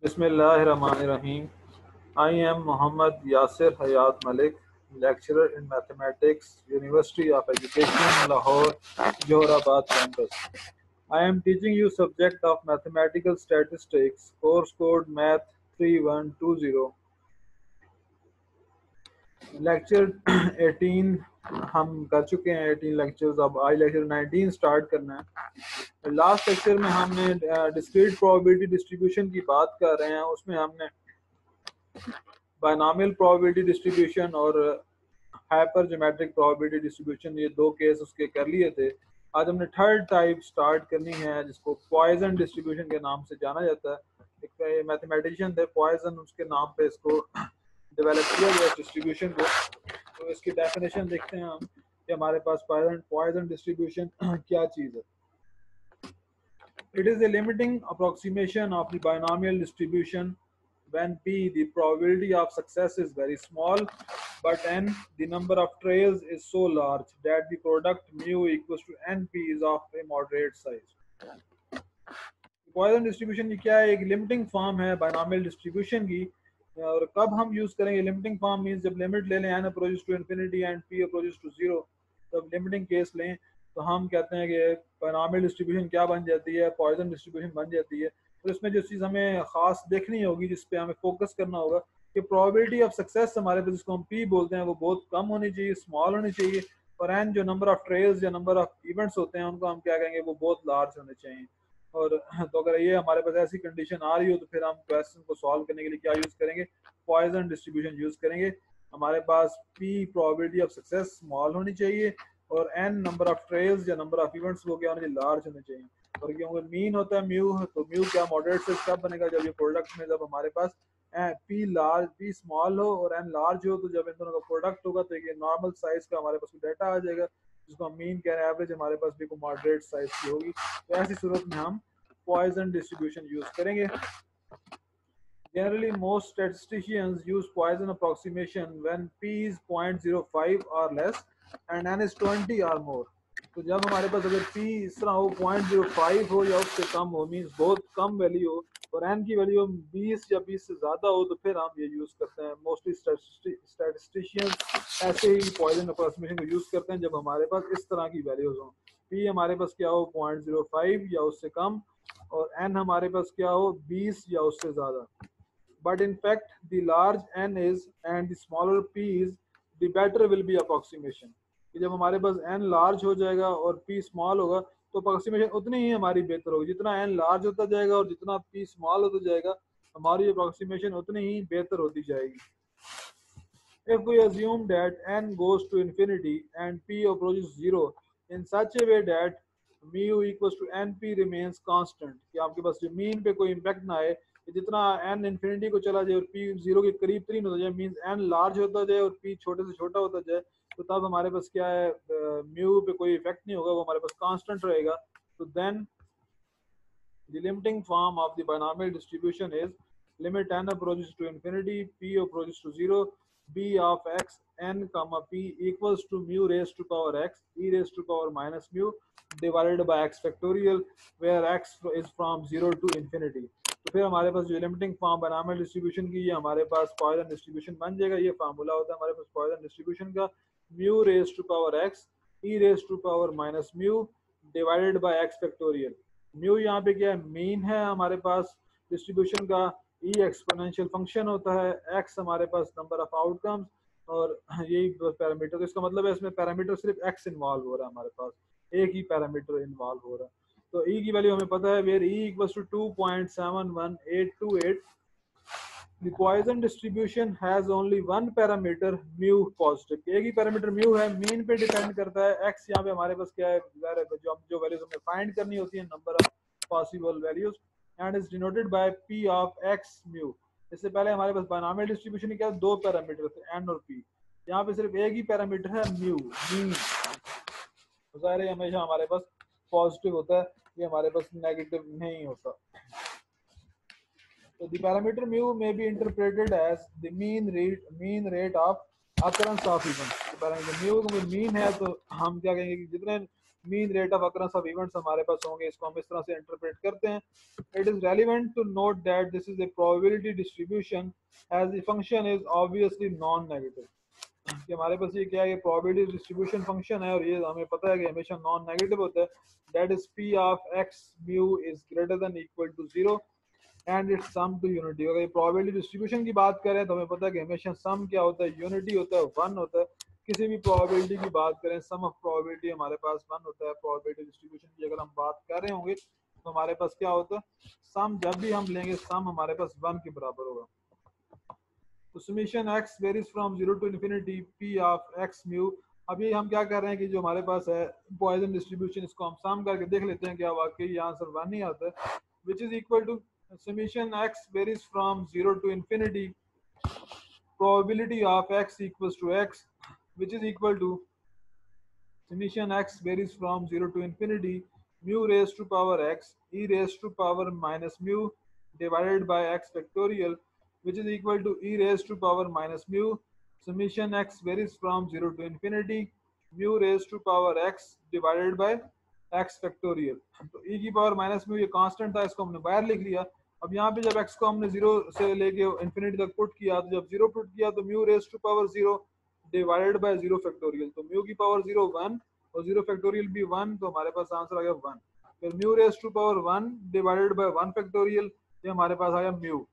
Bismillahirrahmanirrahim. I am Muhammad Yasir Hayat Malik, lecturer in mathematics, University of Education, Lahore, Johorabad campus. I am teaching you subject of mathematical statistics, course code Math 3120. Lecture 18 हम कर चुके हैं, 18 lectures. अब आज lecture 19 start करना है। Last lecture में हमने डिस्क्रीट प्रोबेबिलिटी डिस्ट्रीब्यूशन की बात कर रहे हैं। उसमें हमने बायनॉमियल प्रोबेबिलिटी डिस्ट्रीब्यूशन और हाइपर ज्योमेट्रिक प्रोबेबिलिटी डिस्ट्रीब्यूशन, ये दो केस उसके कर लिए थे। आज हमने थर्ड टाइप स्टार्ट करनी है, जिसको पॉइजन डिस्ट्रीब्यूशन के नाम से जाना जाता है। एक मैथमेटिशियन थे पॉइजन, उसके नाम पे इसको डेवलप किया गया डिस्ट्रीब्यूशन को। तो इसकी डेफिनेशन देखते हैं हम कि हमारे पास पॉइजन डिस्ट्रीब्यूशन क्या चीज़ है। It is a limiting approximation of the binomial distribution when p the probability of success is very small, but n the number of trails is so large that the product mu equals to np is of a moderate size. Poisson distribution की क्या है? एक limiting form है binomial distribution की। और कब हम use करेंगे लिमिटिंग फॉर्म? मींस जब लिमिट ले लें n approaches to infinity and p approaches to zero, तब लिमिटिंग केस लें तो हम कहते हैं कि बायनॉमियल डिस्ट्रीब्यूशन क्या बन जाती है? पॉइजन डिस्ट्रीब्यूशन बन जाती है। तो इसमें जो चीज़ हमें खास देखनी होगी, जिस पे हमें फोकस करना होगा, कि प्रोबेबिलिटी ऑफ सक्सेस हमारे पास, जिसको हम p बोलते हैं, वो बहुत कम होनी चाहिए, स्मॉल होनी चाहिए। और n जो नंबर ऑफ ट्रेल्स या नंबर ऑफ इवेंट्स होते हैं, उनको हम क्या कहेंगे? वो बहुत लार्ज होने चाहिए। और तो अगर ये हमारे पास ऐसी कंडीशन आ रही हो, तो फिर हम क्वेश्चन को सॉल्व करने के लिए क्या यूज करेंगे? पॉइजन डिस्ट्रीब्यूशन यूज करेंगे। हमारे पास p probability of success small होनी चाहिए और n नंबर ऑफ ट्रेल्स या नंबर ऑफ इवेंट्स वो क्या होने चाहिए? लार्ज होने चाहिए। और क्योंकि मीन होता है म्यू, तो म्यू क्या मॉडरेट से कब बनेगा? जब ये प्रोडक्ट में, जब हमारे पास p स्मॉल हो और n लार्ज हो, तो जब इन दोनों का प्रोडक्ट होगा तो ये नॉर्मल साइज का हमारे पास डाटा आ जाएगा, जिसको हम मीन कह रहे हैं। एवरेज हमारे पास भी को मॉडरेट साइज की होगी। तो ऐसी सूरत में हम पॉइजन डिस्ट्रीब्यूशन यूज करेंगे। Generally, most statisticians use Poisson approximation when p is 0.05 or less and n is 20 or more. तो जब हमारे पास अगर p इस तरह हो, 0.05 हो या उससे कम हो, मीन्स बहुत कम वैल्यू हो, और n की वैल्यू 20 या 20 से ज़्यादा हो, तो फिर हम ये यूज़ करते हैं। मोस्टली स्टैटिस्टिशियंस ऐसे ही पॉइजन अप्रोक्सीमेशन को यूज़ करते हैं जब हमारे पास इस तरह की वैल्यूज हों। p हमारे पास क्या हो? 0.05 या उससे कम, और n हमारे पास क्या हो? 20 या उससे ज़्यादा। But in fact, the large n is and the smaller p is, the better will be approximation. कि जब हमारे पास n लार्ज हो जाएगा और p स्मॉल होगा, तो अप्रोक्सीमेशन उतनी ही हमारी बेहतर होगी। जितना n लार्ज होता जाएगा और जितना p स्मॉल होता जाएगा, हमारी अप्रोक्सीमेशन उतनी ही बेहतर होती जाएगी। If we assume that n goes to infinity and p approaches zero in such a way that mu equals to np remains constant, कि आपके पास जो मीन पे कोई इम्पैक्ट ना आए, जितना n इंफिनिटी को चला जाए और p जीरो के करीब तरीन होता जाए, मींस n लार्ज होता जाए और p छोटे से छोटा होता जाए, तो तब हमारे पास क्या है? म्यू पे कोई इफेक्ट नहीं होगा, वो हमारे पास कांस्टेंट रहेगा। तो then the limiting form of the binomial distribution is limit n approaches to infinity, p approaches to zero, b of x n comma p equals to mu raised to power x e raised to power minus mu divided by x factorial, where x is from 0 to infinity. तो फिर हमारे पास जो limiting form binomial distribution की, ये हमारे पास Poisson distribution बन जाएगा। ये फार्मूला होता है हमारे पास पॉइजन डिस्ट्रीब्यूशन का, mu raise to power X E raise to power minus mu divided by X factorial. Mu यहाँ पे क्या है? मीन है हमारे पास डिस्ट्रीब्यूशन का, ई एक्सपोनेंशियल फंक्शन होता है, एक्स हमारे पास नंबर ऑफ आउटकम्स, और यही पैरामीटर। तो इसका मतलब है इसमें पैरामीटर सिर्फ एक्स इन्वॉल्व हो रहा है, हमारे पास एक ही पैरामीटर इन्वॉल्व हो रहा है। तो ई की वैल्यू हमें पता है, where E equals to 2.71828। The Poisson distribution has only one parameter mu positive। एक ही पैरामीटर म्यू है, मीन पे डिपेंड करता है। x यहाँ पे हमारे पास क्या है? जो वैल्यूज हमें फाइंड करनी होती है, number of possible values, and is denoted by p of x mu. इससे पहले हमारे पास बायनॉमियल डिस्ट्रीब्यूशन में क्या है? दो पैरामीटर थे, n और p। यहाँ पे सिर्फ एक ही पैरामीटर है, म्यू मीन। ज़ाहिर है हमेशा हमारे पास पॉजिटिव होता है, ये हमारे पास नेगेटिव नहीं होता। So the parameter mu may be interpreted as the mean rate of occurrence of events। तो पैरामीटर mu को mean है, तो हम क्या कहेंगे कि जितने mean rate of occurrence of events हमारे पास होंगे, इसको हम इस तरह से इंटरप्रेट करते हैं। It is relevant to note that this is a probability distribution as the function is obviously non negative. कि हमारे पास ये क्या है, ये प्रोबेबिलिटी डिस्ट्रीब्यूशन फंक्शन है और ये हमें पता है कि हमेशा नॉन नेगेटिव होता है। That is P of X mu is greater than equal to 0 and its sum to unity. अगर ये प्रोबेबिलिटी डिस्ट्रीब्यूशन की बात करें तो हमें पता है कि हमेशा सम क्या होता है, यूनिटी होता है, 1 होता है। किसी भी प्रोबेबिलिटी की बात करें, सम ऑफ प्रोबेबिलिटी हमारे पास 1 होता है। प्रोबेबिलिटी डिस्ट्रीब्यूशन की अगर हम बात कर रहे होंगे तो हमारे पास क्या होता है, सम जब भी हम लेंगे सम हमारे पास 1 के बराबर होगा। तो summation x varies from 0 to infinity p of x mu. अभी हम क्या कर रहे हैं कि जो हमारे पास है पॉइजन डिस्ट्रीब्यूशन, इसको हम सम करके देख लेते हैं क्या वाकई ये आंसर 1 ही आता है, which is equal to summation x varies from 0 to infinity probability of x equals to x, which is equal to summation x varies from 0 to infinity mu raised to power x e raised to power minus mu divided by x factorial, which is equal to e raised to power minus mu summation x varies from 0 to infinity mu raised to power x divided by x factorial। तो e की power minus mu ये constant था, इसको हमने बाहर लिख लिया। अब यहाँ पे जब x को हमने 0 से लेके इन्फिनिटी तक पुट किया, तो जब 0 पुट किया तो mu raise to power 0 divided by 0 factorial. तो म्यू की पावर 0 1 और 0 फैक्टोरियल भी 1, तो हमारे पास आंसर आ गया 1। फिर mu raise to power 1 divided by 1 factorial, ये हमारे पास आया mu.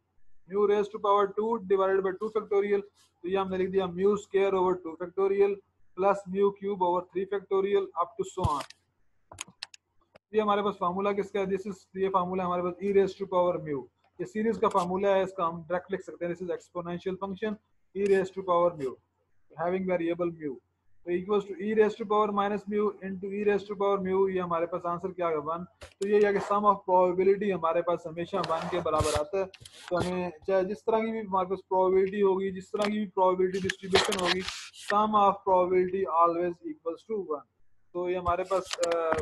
Mu raise to power 2 divided by 2 factorial, तो ये हमने लिख दिया mu square over 2 factorial plus mu cube over 3 factorial up to so on. ये हमारे पास फार्मूला किसका है, दिस इज ये फार्मूला हमारे पास e raise to power mu, ये सीरीज का फार्मूला है, इसका हम डायरेक्ट लिख सकते हैं। This is exponential function e raise to power mu having variable mu, तो equals to e raise to power minus mu into e raise to power mu. ये हमारे पास आंसर क्या है 1। तो ये है कि सम ऑफ प्रोबेबिलिटी हमारे पास हमेशा 1 के बराबर आता है। तो हमें चाहे जिस तरह की भी हमारे पास प्रोबेबिलिटी होगी, जिस तरह की भी प्रोबेबिलिटी डिस्ट्रीब्यूशन होगी, sum of probability always equals to 1। तो ये हमारे पास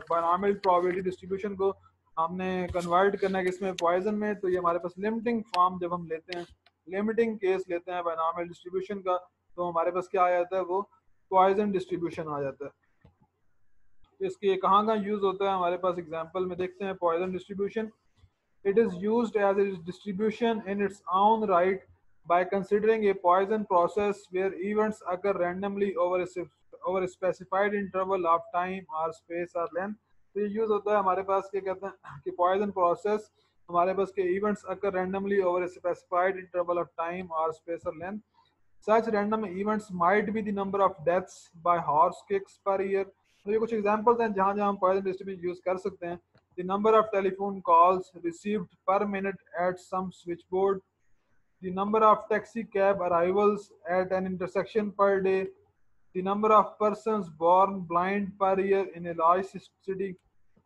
बायनॉमियल प्रोबेबिलिटी डिस्ट्रीब्यूशन को हमने कन्वर्ट करना है किसमें, पॉइजन में। तो ये हमारे पास लिमिटिंग फॉर्म जब हम लेते हैं, लिमिटिंग केस लेते हैं बायनॉमियल डिस्ट्रीब्यूशन का, तो हमारे पास क्या आ जाता है, वो पॉइजन डिस्ट्रीब्यूशन आ जाता है। तो इसके कहाँ कहाँ यूज होता है, हमारे पास एग्जांपल में देखते हैं। Poisson distribution, it is used as a distribution in its own right by considering a Poisson process where events occur randomly over a specified interval of time or space or length। तो ये use होता है हमारे पास, क्या कहते हैं कि Poisson process हमारे पास के events occur randomly over a specified interval of time or space or length। Such random events might be the number of deaths by horse kicks per year। तो ये कुछ एग्जांपल्स हैं जहाँ जहाँ हम Poisson distribution यूज कर सकते हैं। The number of telephone calls received per minute at some switchboard, the number of taxi cab arrivals at an intersection per day, the number of persons born blind per year in a large city,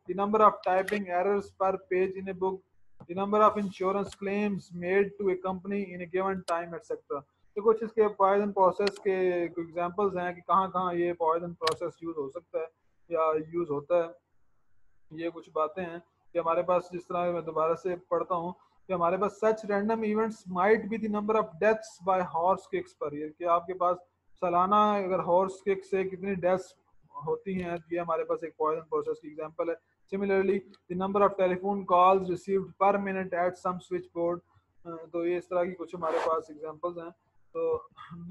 the number of typing errors per page in a book, the number of insurance claims made to a company in a given time, etc। तो कुछ इसके poison process के examples हैं कि कहाँ कहाँ ये poison process use हो सकता है या यूज होता है। ये कुछ बातें हैं कि हमारे पास, जिस तरह मैं दोबारा से पढ़ता हूँ कि हमारे पास such random events might be the number of deaths by horse kicks per year, कि आपके पास सालाना अगर हॉर्स किक से कितनी डेथ्स होती हैं, ये हमारे पास एक पॉइजन प्रोसेस की एग्जांपल है। Similarly the number of telephone calls received per minute at some switchboard. तो ये इस तरह की कुछ हमारे पास एग्जांपल्स हैं। तो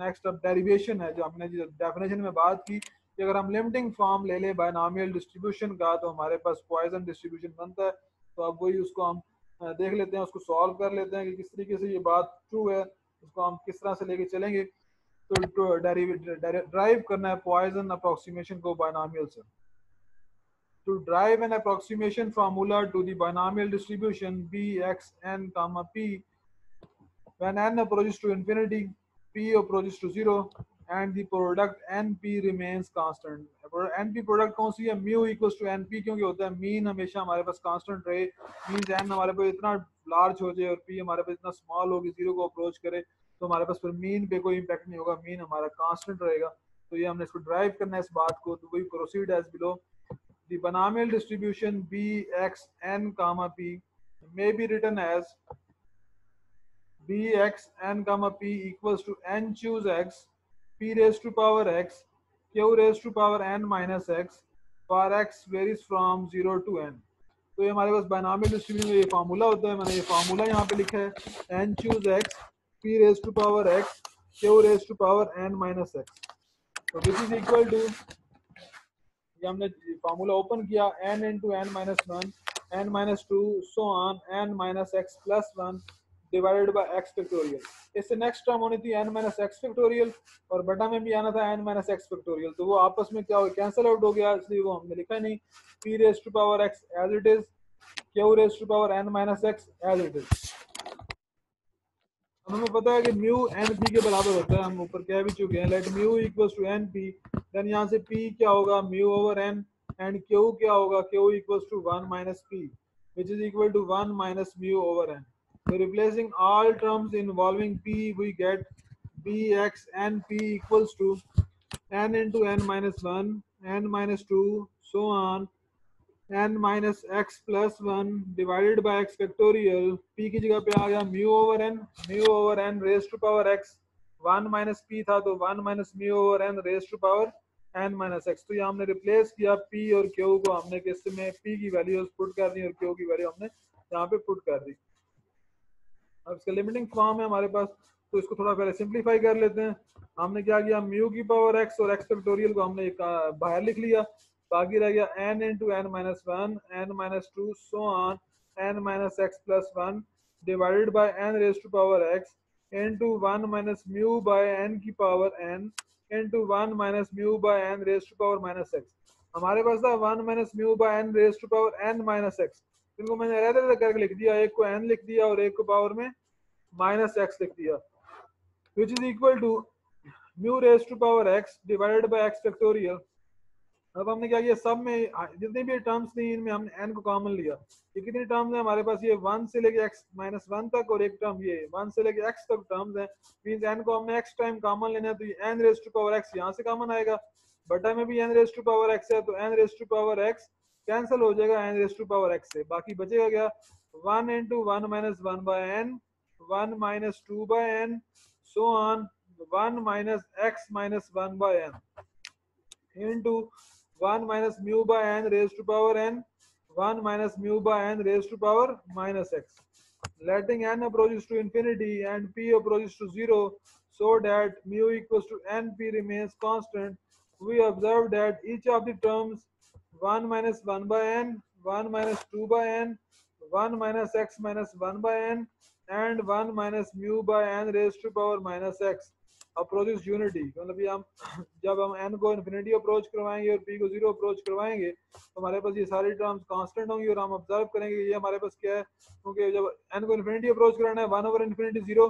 नेक्स्ट अब डेरिवेशन है, जो हमने जो डेफिनेशन में बात की कि अगर हम लिमिटिंग फॉर्म ले लें बायनॉमियल डिस्ट्रीब्यूशन का, तो हमारे पास पॉइजन डिस्ट्रीब्यूशन बनता है। तो अब वही उसको हम देख लेते हैं, उसको सॉल्व कर लेते हैं कि किस तरीके से ये बात ट्रू है, उसको हम किस तरह से लेके चलेंगे। तो ड्राइव करना है पॉइजन अप्रोक्सीमेशन को बायनॉमियल से। To drive an approximation formula to the binomial distribution bxn comma p when n approaches to infinity, p approaches to 0 and the product np remains constant। np product कौन सी है, mu equals to np, क्योंकि होता है mean हमेशा हमारे पास constant रहे, mean n हमारे पास इतना लार्ज हो जाए और p हमारे पास इतना स्मॉल होगी, 0 को अप्रोच करे, तो हमारे पास फिर मीन पे कोई इंपैक्ट नहीं होगा, मीन हमारा कांस्टेंट रहेगा। तो ये हमने इसको ड्राइव करना है इस बात को। तो वही proceed as below. The binomial distribution bxn comma p may be written as bxn comma p equals to n choose x p raised to power x q raised to power n minus x for x varies from 0 to n। तो ये हमारे पास binomial distribution में ये formula होता है, मैंने ये formula यहाँ पे लिखा है, n choose x p raise to power x q raise to power n minus x। तो दिस इज इक्वल टू, ये हमने फार्मूला ओपन किया, n into n minus one n minus two so on n minus x plus one divided by X factorial. इससे next term होनी थी n minus x factorial और बटा में भी आना था n माइनस एक्स फैक्टोरियल, तो वो आपस में क्या हो कैंसिल आउट हो गया, इसलिए वो हमने लिखा नहीं। p raise to power x as it is, q raise to power n minus x as it is. हमें पता है कि म्यू एन पी के बराबर होता है, हम ऊपर कह भी चुके हैं, let mu equals to N P, then यहाँ से पी क्या होगा mu over N, and Q क्या होगा Q equals to one minus P which is equal to one minus mu over N. So replacing all terms involving p, we get bx n p equals to n into n minus 1, n minus 2, so on, n minus x plus 1 divided by x factorial। p की जगह पे आ गया mu over n raise to power x, 1 minus p था तो 1 minus mu over n raise to power n minus x। तो यहाँ हमने रिप्लेस किया p और q को, हमने किस में p की वैल्यू पुट कर दी और q की वैल्यू हमने यहाँ पे पुट कर दी। अब इसका लिमिटिंग फॉर्म है हमारे पास, तो इसको थोड़ा पहले सिंप्लीफाई कर लेते हैं। हमने क्या किया, म्यू की पावर x और x फैक्टोरियल को हमने बाहर लिख लिया, बाकी रह गया n into n minus one n minus two so on n minus x plus one divided by n raise to power x into one minus mu by n की power n into one minus mu by n raise to power minus x। हमारे पास था one minus mu by n raise to power n minus x, इनको मैंने अलग करके लिख दिया, एक को n लिख दिया और एक को पावर में माइनस x लिख दिया, which is equal to mu raise to power x divided by x factorial. अब हमने क्या किया, सब में जितनी भी टर्म्स थी इनमें हमने n को कॉमन लिया। ये कितनी टर्म्स है हमारे पास, ये 1 से लेके x माइनस वन तक और एक टर्म ये 1 से लेके x तक टर्म्स है, मींस n को हमने x टाइम कॉमन लेना है, तो ये n raise to power x यहाँ से कॉमन आएगा, बटा में भी n raise to power x है तो n raise to power x cancel हो जाएगा n raise to power x से, बाकी बचेगा क्या 1 into one minus one by n, 1 minus 2 by n, so on 1 minus x minus 1 by n into 1 minus mu by n raised to power n, 1 minus mu by n raised to power minus x, letting n approaches to infinity and p approaches to 0 so that mu equals to np remains constant. We observe that each of the terms 1 minus 1 by n, 1 minus 2 by n, 1 minus x minus 1 by n and 1 minus mu by n raised to power minus x approaches unity. मतलब ये हम जब हम n को infinity approach करवाएंगे और p को 0 approach करवाएंगे तो हमारे पास ये सारी टर्म्स कांस्टेंट होंगी और हम ऑब्जर्व करेंगे ये हमारे पास क्या है, क्योंकि जब n को इन्फिनिटी अप्रोच कराना है 1 over infinity 0,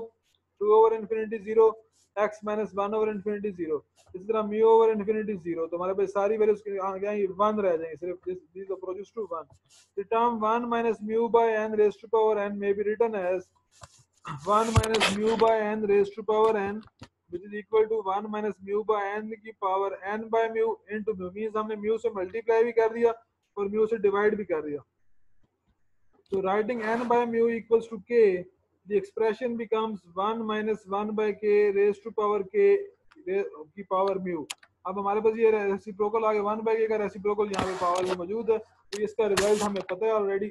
2 over infinity 0, x minus 1 over infinity 0, इसी तरह म्यू ओवर इन्फिनिटी 0, तो हमारे पास सारी वैल्यूज आगे 1 रह जाएंगे, सिर्फ this approaches to 1। The term 1 minus mu by n raised to power n may be written as 1 minus mu by n raised to power n which is equal to 1 minus mu by n की power n by mu into mu, means हमने mu से multiply भी कर दिया और mu से divide भी कर दिया। So writing n by mu equals to k, the expression becomes 1 minus 1 by k raised to power k की पावर mu। अब हमारे पास ये रेसिप्रोकल आ गया, 1 by k का रेसिप्रोकल यहाँ पे पावर में मौजूद है, तो इसका रिजल्ट हमें पता है ऑलरेडी,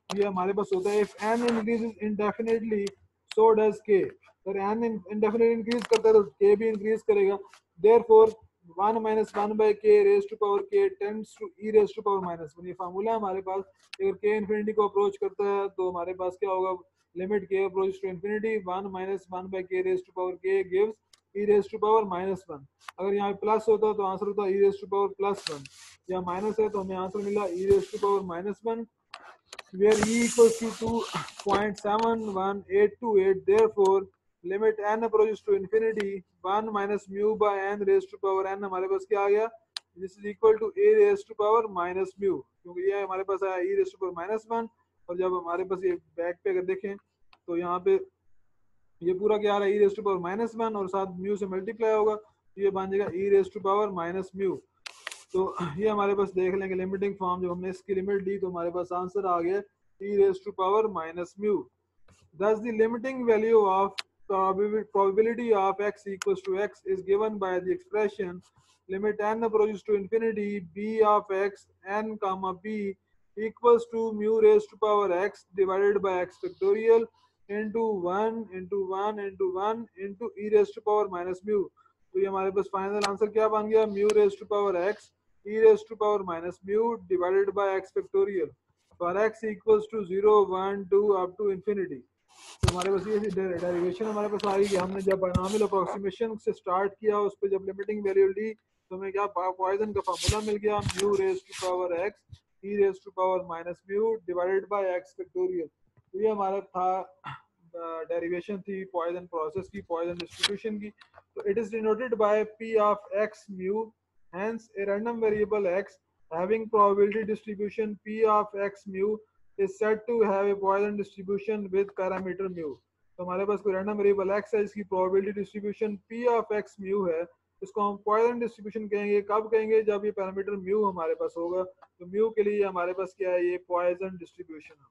ये हमारे पास होता है if n increases indefinitely so does k, अगर n indefinitely increase करता है तो k भी increase करेगा, therefore 1 minus 1 by k raised to power k tends to e raised to power minus 1। ये फार्मूला है हमारे पास, अगर k इन्फिनिटी को अप्रोच करता है तो हमारे पास क्या होगा, limit k approach to infinity 1 minus 1 by k raised to power k gives e raised to power minus 1। अगर यहाँ प्लस होता तो आंसर होता e raised to power plus 1, यहाँ माइनस है तो हमें आंसर मिला e raised to power minus 1, where e equals to 2.71828, therefore limit n approaches to infinity 1 minus mu by n raised to power n हमारे पास क्या आ गया, this is equal to a raised to power minus mu, क्योंकि ये हमारे पास आया e raised to power minus 1, और जब हमारे पास ये बैक पे अगर देखें तो यहाँ पे ये पूरा क्या आ रहा है e raised to power minus 1 और साथ mu से मल्टीप्लाई होगा तो ये बन जाएगा e raised to power minus mu। तो ये हमारे पास देख लेंगे लिमिटिंग फॉर्म, जब हमने इसकी लिमिट ली तो हमारे पास आंसर आ गया e raised to power minus mu। Thus the limiting value of probability of x equals to x is given by the expression limit n approaches to infinity b of x n comma b equals to mu raised to power x divided by x factorial into 1 into 1 into 1 into e raised to power minus mu. तो ये हमारे पास final answer क्या बन गया, mu raise to power x e raised to power minus mu divided by x factorial for x equals to 0 1 2 up to infinity. तो हमारे पास ये डेरिवेशन हमारे पास आई कि हमने जब बायनॉमियल अप्रोक्सीमेशन से स्टार्ट किया, उस पर जब लिमिटिंग वैल्यू ली तो हमें क्या पॉइसन का फार्मूला मिल गया, mu raise to power x e raise to power minus mu divided by x factorial. तो ये हमारा था डेरिवेशन थी पॉइसन प्रोसेस की, पॉइसन डिस्ट्रीब्यूशन की. तो it is denoted by p of x mu. Hence, a random variable x having probability distribution p of x mu is said to have a Poisson distribution with parameter mu. तो हमारे पास कोई random variable x है, इसकी probability distribution p of x mu है, इसको हम Poisson distribution कहेंगे. कब कहेंगे, जब ये पैरामीटर म्यू हमारे पास होगा. तो म्यू के लिए हमारे पास क्या है, ये पॉइसन डिस्ट्रीब्यूशन है.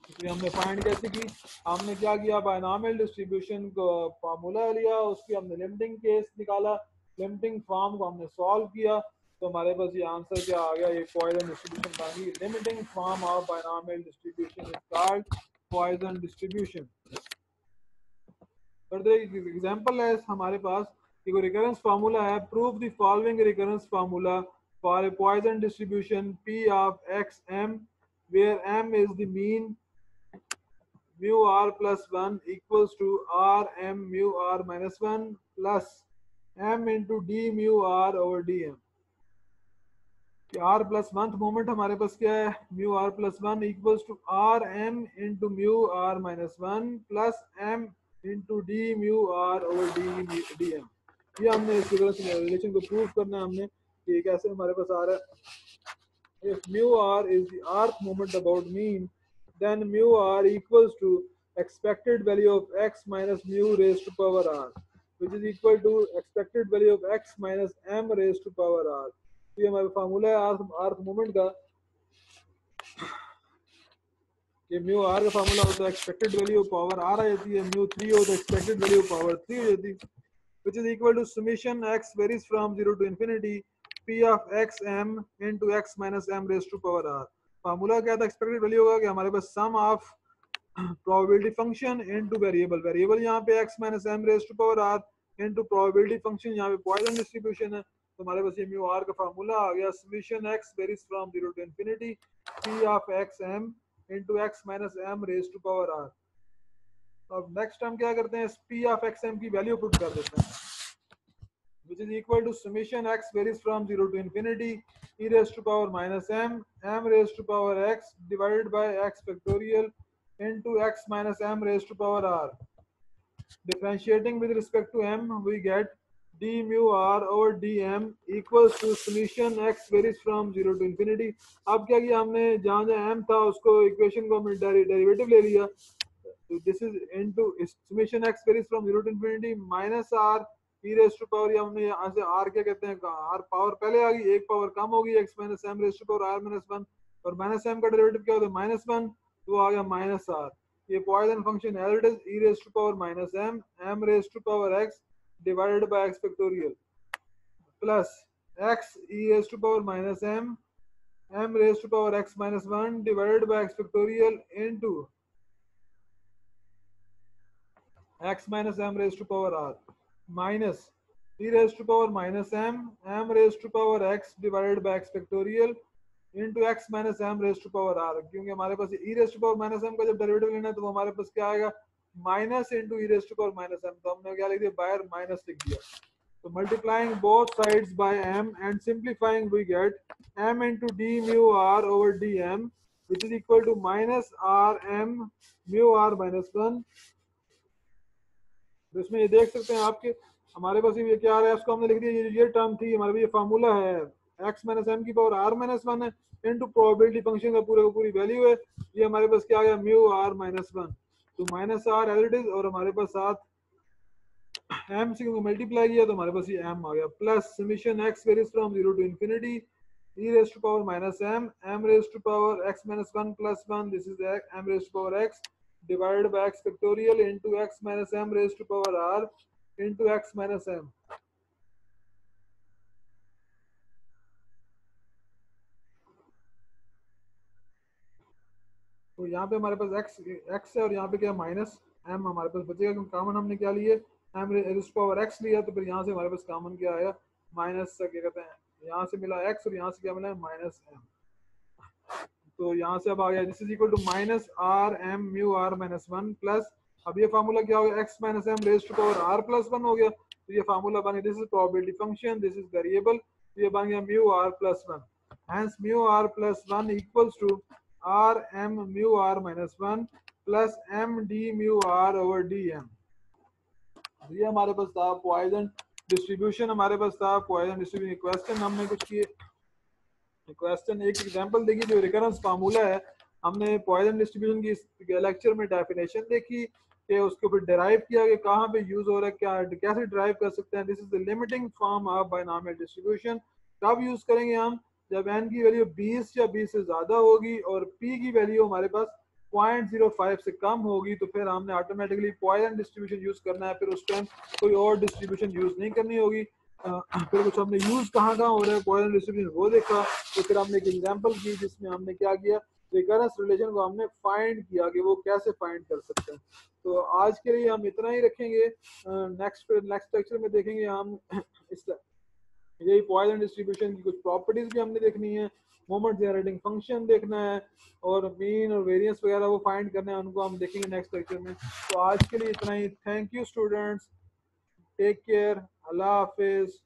इसलिए हमने फाइंड कैसे की, हमने क्या किया, बायनॉमियल डिस्ट्रीब्यूशन को फार्मूला लिया, उसकी हमने लिमिटिंग केस निकाला, लिमिटिंग फॉर्म को हमने सॉल्व किया, तो हमारे पास ये आंसर क्या आ गया, ये पॉइसन डिस्ट्रीब्यूशन बन गई. Limiting form of binomial distribution is called Poisson distribution. Further example है हमारे पास एक रिकरेंस फार्मूला है. Prove the following recurrence formula for a Poisson distribution p of x m where m is the mean mu r plus 1 equals to r m mu r minus 1 plus m into d mu r over dm. r plus 1th moment हमारे पास क्या है, mu r plus 1 equals to r m into mu r minus 1 plus m into d mu r over dm. ये हमने इस relation को prove करना है हमने कि कैसे हमारे पास आ रहा है. if mu r is the rth moment about mean, then mu r equals to expected value of x minus mu raised to power r, which is equal to expected value of x minus m raised to power r. ये हमारा formula है अर्थ moment का. ये mu r का formula होता है expected value of power r आ जाती है, म्यू 3 होता है एक्सपेक्टेड वैल्यू ऑफ पावर 3 हो जाती है, which is equal to summation x varies from 0 to infinity p of x m into x minus m raised to power r. Formula क्या था, एक्सपेक्टेड वैल्यू होगा कि हमारे पास sum of probability function into variable, variable यहाँ पे x minus m raised to power r into probability function, यहाँ पे पॉइसन डिस्ट्रीब्यूशन है. तो हमारे पास ये म्यू आर का फार्मूला आ गया, summation x varies from 0 to infinity p of x m into x minus m raised to power r. अब नेक्स्ट हम क्या करते हैं, p ऑफ x m की वैल्यू पुट कर देते हैं, which is equal to summation x varies from 0 to infinity e raised to power minus m raised to power x divided by x factorial into x minus m raised to power r. Differentiating with respect to m, we get d mu r over dm equals to summation x varies from 0 to infinity. अब क्या किया हमने, जहाँ जहाँ m था उसको equation को हमने डेरिवेटिव ले लिया. So this is into summation x varies from 0 to infinity minus r e raised to power, हमने यहाँ से r क्या कहते हैं, r पावर पहले आ गई, एक पावर कम होगी, x minus m raised to power r minus 1, और minus m का डेरिवेटिव क्या होता है minus 1, तो आ गया minus r. ये Poisson function as it is e raised to power minus m raised to power x divided by x factorial plus x e raised to power minus m raised to power x minus 1 divided by x factorial into x minus m raised to power r minus e raised to power minus m raised to power x divided by x factorial into x minus m raised to power r. क्योंकि हमारे पास e raised to power minus m का जब derivative लेना है तो हमारे पास क्या आएगा, minus into e raised to power minus m. तो हमने क्या लिख दिया, बाहर माइनस लिख दिया. तो multiplying both sides by m and simplifying we get m into d mu r over dm which is equal to minus r m mu r minus 1. तो इसमें ये देख सकते हैं आपके हमारे पास ये क्या आ रहा है, उसको हमने लिख दिया, ये टर्म थी हमारे ये फार्मूला है, x माइनस m की पावर r माइनस 1 है इनटू प्रोबेबिलिटी फंक्शन का पूरे का पूरी वैल्यू है. ये हमारे पास क्या आ गया, म्यू r माइनस 1, तो minus r as it is, और हमारे पास साथ m से मल्टीप्लाई किया तो हमारे पास ये m आ गया, plus summation x varies from 0 to infinity e raised to power minus m raised to power x minus 1 plus 1, this is m raised to power x divided by x factorial into x minus m raised to power r into x minus m. तो यहाँ पे हमारे पास x है और यहाँ पे क्या minus m हमारे पास बचेगा, क्योंकि कॉमन हमने क्या लिए m raise to power x लिया, तो फिर यहाँ से हमारे पास कॉमन क्या आया माइनस, क्या कहते हैं, यहाँ से मिला x और यहाँ से क्या मिला माइनस m। तो यहाँ से अब आ गया this is equal to minus r m mu r minus one plus, अब ये फार्मूला क्या हो गया x minus m raise to power r plus one हो गया, तो ये फार्मूला बन गया, this is probability function, this is variable, तो ये बन गया mu r plus one, hence mu r plus one equals to r m mu r minus one plus m d mu R over d m. ये हमारे पास था Poisson distribution, हमारे पास था पॉइसन डिस्ट्रीब्यूशन क्वेश्चन हमने कुछ किए, क्वेश्चन एक एग्जांपल देखिए, जो रिकरेंस फार्मूला है, हमने पॉइसन डिस्ट्रीब्यूशन की लेक्चर में डेफिनेशन देखी कि उसको फिर डिराइव किया कि कहाँ पे यूज हो रहा है, क्या कैसे डिराइव कर सकते हैं। This is the limiting form of binomial distribution. कब यूज करेंगे हम, जब n की वैल्यू 20 या 20 से ज्यादा होगी और p की वैल्यू हमारे पास 0.05 से कम होगी, तो फिर हमने ऑटोमेटिकली पॉइसन डिस्ट्रीब्यूशन यूज करना है, फिर उस टाइम कोई और डिस्ट्रीब्यूशन यूज नहीं करनी होगी। फिर कुछ हमने यूज कहाँ कहाँ हो रहा है पॉइसन डिस्ट्रीब्यूशन वो देखा, तो फिर हमने एक एग्जांपल की जिसमें हमने क्या किया, रिकरेंस रिलेशन को हमने फाइंड किया कि वो कैसे फाइंड कर सकते हैं। तो आज के लिए हम इतना ही रखेंगे, नेक्स्ट लेक्चर में देखेंगे हम इस यही पॉइसन डिस्ट्रीब्यूशन की कुछ प्रॉपर्टीज भी हमने देखनी है, मोमेंट जनरेटिंग फंक्शन देखना है, और मीन और वेरिएंस वगैरह वो फाइंड करना है, उनको हम देखेंगे नेक्स्ट लेक्चर में। तो आज के लिए इतना ही, thank you students, take care, Allah Hafiz.